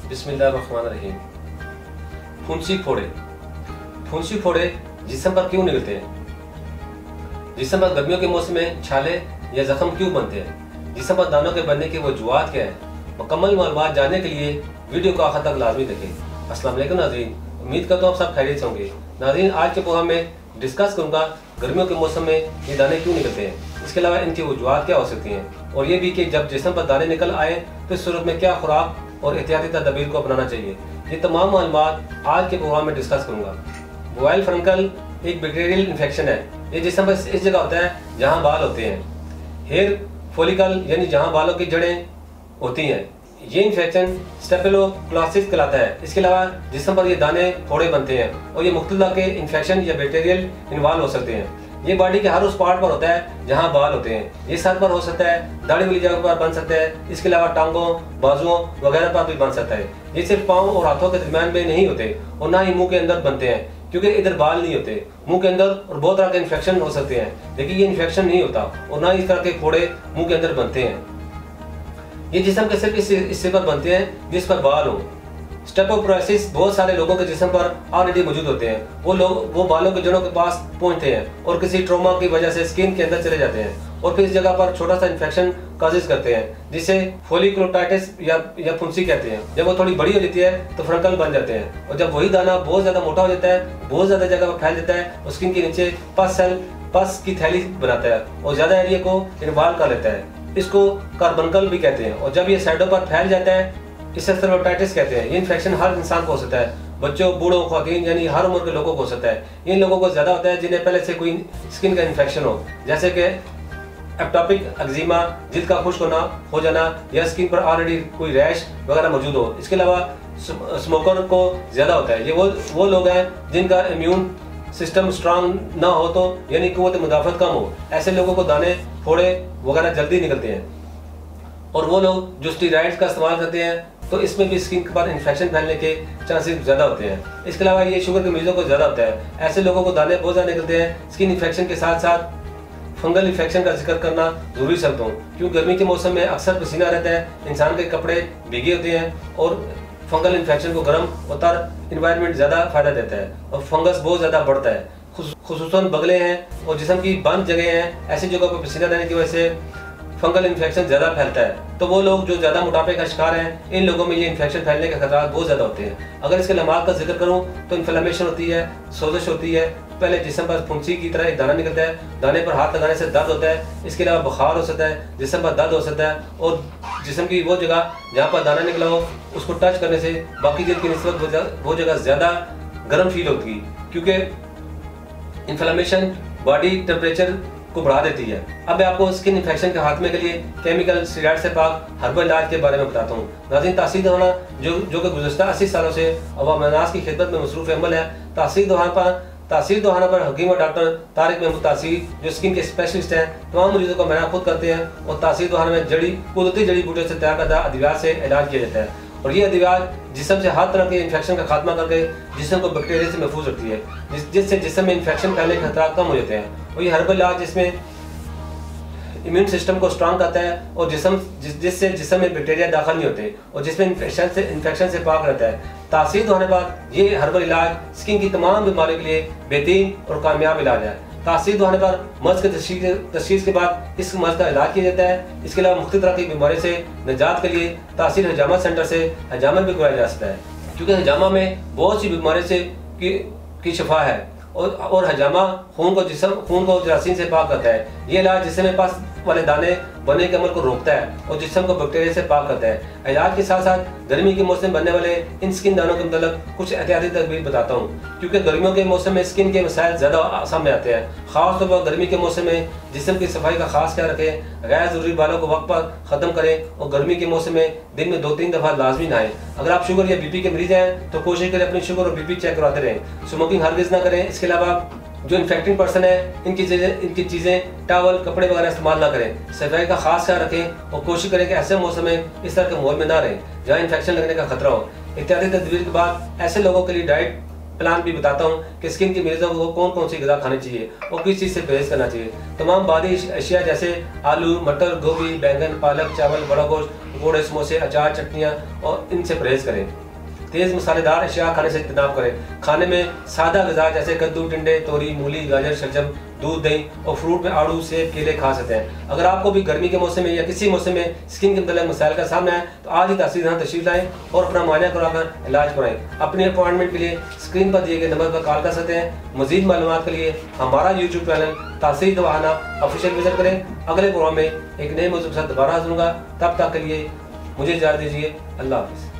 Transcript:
बिस्मिल्लाहिर्रहमानिर्रहीम। फुंसी फोड़े। फुंसी फोड़े जिस्म पर क्यों निकलते हैं? जिस्म पर गर्मियों के मौसम में छाले या जख्म क्यों बनते हैं? जिस्म पर दानों के बनने की वजूहात क्या है? मुकम्मल मालूमात जानने के लिए वीडियो को आखिर तक लाजमी देखें। अस्सलाम वालेकुम नाज़रीन, उम्मीद करता हूँ आप सब खैरियत से होंगे। नाज़रीन, आज के प्रोग्राम में डिस्कस करूँगा गर्मियों के मौसम में ये दाने क्यों निकलते हैं, इसके अलावा इनकी वजूहात क्या हो सकती हैं, और ये भी कि जब जिस्म पर दाने निकल आए तो इस सूरत में क्या खुराक और एहतियाती तदबीर को अपनाना चाहिए। ये तमाम मालूमात आज के प्रोग्राम में डिस्कस करूँगा। बॉयल फंगल एक बैक्टीरियल इन्फेक्शन है। ये जिस्म पर इस जगह होता है जहाँ बाल होते हैं। हेयर फॉलिकल यानी जहाँ बालों की जड़ें होती हैं। ये इन्फेक्शन स्टेफिलोकोकस कहलाता है। इसके अलावा जिस्म पर ये दाने फोड़े बनते हैं और ये मुख्तलिफ के इन्फेक्शन या बैक्टीरियल इन्वॉल्व हो सकते हैं। ये बॉडी के हर उस पार्ट पर होता है जहाँ बाल होते हैं। ये सर पर हो सकता है, दाढ़ी वाली जगह पर बन सकता है। इसके अलावा टांगों, बाजुओं वगैरह पर भी बन सकता है। ये सिर्फ पाँव और हाथों के दरमियान में नहीं होते और ना ही मुंह के अंदर बनते हैं, क्योंकि इधर बाल नहीं होते। मुंह के अंदर और बहुत तरह के इन्फेक्शन हो सकते हैं, लेकिन ये इन्फेक्शन नहीं होता और ना इस तरह के फोड़े मुंह के अंदर बनते हैं। ये जिस्म के सिर्फ इस हिस्से पर बनते हैं जिस पर बाल हो। स्टेफिलोकोकस बहुत सारे लोगों के जिस्म पर ऑलरेडी मौजूद होते हैं। वो बालों के जड़ों के पास पहुंचते हैं और किसी ट्रॉमा की वजह से स्किन के अंदर चले जाते हैं और फिर इस जगह पर छोटा सा इन्फेक्शन काजिज करते हैं, जिसे फोलिकुलोटाइटिस या फुंसी कहते हैं। जब वो थोड़ी बड़ी हो जाती है तो फ्रंकल बन जाते हैं, और जब वही दाना बहुत ज्यादा मोटा हो जाता है, बहुत ज्यादा जगह पर फैल जाता है और स्किन के नीचे पस की थैली बनाता है और ज्यादा एरिया को इन्वॉल्व कर लेता है। इसको कार्बनकल भी कहते हैं। और जब ये साइडों पर फैल जाता है इसे स्टेफिलोकोकस कहते हैं। ये इन्फेक्शन हर इंसान को हो सकता है, बच्चों, बूढ़ों, ख्वातीन यानी हर उम्र के लोगों को हो सकता है। इन लोगों को ज्यादा होता है जिन्हें पहले से कोई स्किन का इन्फेक्शन हो, जैसे कि एटोपिक एक्जिमा, जिल्द का खुश्क हो जाना, या स्किन पर ऑलरेडी कोई रैश वगैरह मौजूद हो। इसके अलावा स्मोकर को ज्यादा होता है। ये वो लोग हैं जिनका इम्यून सिस्टम स्ट्रांग ना हो, तो यानी कुव्वत मुदाफत कम हो। ऐसे लोगों को दाने, फोड़े वगैरह जल्दी निकलते हैं। और वो लोग जो स्टीरॉइड्स का इस्तेमाल करते हैं तो इसमें भी स्किन पर इन्फेक्शन फैलने के चांसेस ज़्यादा होते हैं। इसके अलावा ये शुगर के मरीजों को ज़्यादा होता है। ऐसे लोगों को दाने बहुत ज़्यादा निकलते हैं। स्किन इन्फेक्शन के साथ साथ फंगल इन्फेक्शन का जिक्र करना जरूरी समझता हूँ, क्योंकि गर्मी के मौसम में अक्सर पसीना रहता है, इंसान के कपड़े भीगे होते हैं और फंगल इन्फेक्शन को गर्म और तर इन्वायरमेंट ज़्यादा फायदा देता है और फंगस बहुत ज़्यादा बढ़ता है। खुसूसन बगले हैं और जिस्म की बंद जगह हैं, ऐसी जगहों पर पसीना रहने की वजह से फंगल इन्फेक्शन ज़्यादा फैलता है। तो वो लोग जो ज़्यादा मोटापे का शिकार हैं, इन लोगों में ये इन्फेक्शन फैलने के खतरा बहुत ज़्यादा होते हैं। अगर इसके लम्हात का जिक्र करूँ तो इन्फ्लेमेशन होती है, सोजिश होती है। पहले जिस्म पर फुंसी की तरह एक दाना निकलता है, दाने पर हाथ लगाने से दर्द होता है। इसके अलावा बुखार हो सकता है, जिस्म पर दर्द हो सकता है, और जिस्म की वो जगह जहाँ पर दाना निकला हो उसको टच करने से बाकी जगह की निस्बत वो जगह ज़्यादा गर्म फील होती है, क्योंकि इन्फ्लेमेशन बॉडी टेम्परेचर को बढ़ा देती है। अब मैं आपको स्किन इन्फेक्शन के खात्मे के लिए केमिकल स्टेरॉइड से पाक हर्बल इलाज के बारे में बताता हूँ। नाज़रीन, तासीर दवाना जो कि गुज़श्ता 80 सालों से अवाम नास की खिदमत में मसरूफ़ अमल है। तासीर दवाना पर हकीम और डॉक्टर तारिक महमूद तासीर, जो स्किन के स्पेशलिस्ट हैं, तमाम मरीजों को मैना खुद करते हैं और तासीर दवाना में कुदरती जड़ी बूटियों से तैयार करदा अद्वियात से इलाज किया जाता है। और ये अद्वियात जिस्म से हर तरह के इन्फेक्शन का खात्मा करके जिस्म को बैक्टीरिया से महफूज रखती है, जिससे जिस्म में इन्फेक्शन फैलने के खतरा कम हो जाते हैं। और ये हर्बल इलाज जिसमें इम्यून सिस्टम को स्ट्रांग करता है और जिससे जिस्म में बैक्टीरिया दाखिल नहीं होते और जिसमें इन्फेक्शन से पाक रहता है। तासीर होने पर ये हर्बल इलाज स्किन की तमाम बीमारियों के लिए बेहतरीन और कामयाब इलाज है। तासीर होने पर मर्ज के तशखीस के बाद इस मर्ज का इलाज किया जाता है। इसके अलावा मुख्तलिफ तरह की बीमारी से निजात के लिए तासीर हजामा सेंटर से हजामा भी कराया जा सकता है, क्योंकि हजामा में बहुत सी बीमारी से की शफा है और हजामा खून को जरासीम से पाक करता है। ये इलाज जिस्म में पास वाले दाने बनने के अमल को रोकता है और जिस्म को बैक्टीरिया से पाक करता है। इलाज के साथ साथ गर्मी के मौसम में बनने वाले इन स्किन दानों के मतलब कुछ एहतियाती तदबीर बताता हूँ, क्योंकि गर्मियों के मौसम में स्किन के मसाइल ज़्यादा सामने आते हैं। खास तौर पर गर्मी के मौसम में जिस्म की सफाई का खास ख्याल रखें, गैर ज़रूरी बालों को वक्त पर ख़त्म करें और गर्मी के मौसम में दिन में 2-3 दफ़ा लाजमी नहाएं। अगर आप शुगर या बीपी के मरीज हैं तो कोशिश करें अपनी शुगर और बीपी चेक करवाते रहें। स्मोकिंग हरगिज़ ना करें। इसके अलावा जो इन्फेक्टेड पर्सन है इनकी चीज़ें टावल, कपड़े वगैरह इस्तेमाल ना करें। सफाई का खास ख्याल रखें और कोशिश करें कि ऐसे मौसम में इस तरह के माहौल में ना रहें जहाँ इन्फेक्शन लगने का खतरा हो। एहतियाती तदबीर के बाद ऐसे लोगों के लिए डाइट प्लान भी बताता हूँ कि स्किन के मरीजों को कौन कौन सी ग़िज़ा खानी चाहिए और किस चीज़ से परहेज़ करना चाहिए। तमाम बादी अशिया जैसे आलू, मटर, गोभी, बैंगन, पालक, चावल, बड़ा गोश्त, पकौड़े, समोसे, अचार, चटनियाँ और इनसे परहेज़ करें। तेज़ मसालेदार अशिया खाने से इज्तनाब करें। खाने में सादा ग़िज़ा जैसे कद्दू, टिंडे, तोरी, मूली, गाजर, शलजम, दूध, दही और फ्रूट में आड़ू, सेब, केले खा सकते हैं। अगर आपको भी गर्मी के मौसम में या किसी मौसम में स्किन के मतलब मसाइल का सामना है तो आज ही तशरीफ लाएँ और अपना मुआयना कराकर इलाज कराएँ। अपने अपॉइंटमेंट के लिए स्क्रीन पर दिए गए नंबर पर कॉल कर सकते हैं। मज़ीद मालूमात के लिए हमारा यूट्यूब चैनल तासीर दवाखाना ऑफिशियल विजिट करें। अगले प्रोग्राम में एक नए मौजूद के साथ दोबारा हाज़िर होऊंगा। तब तक के लिए मुझे इजाज़त दीजिए। अल्लाह हाफ़िज़।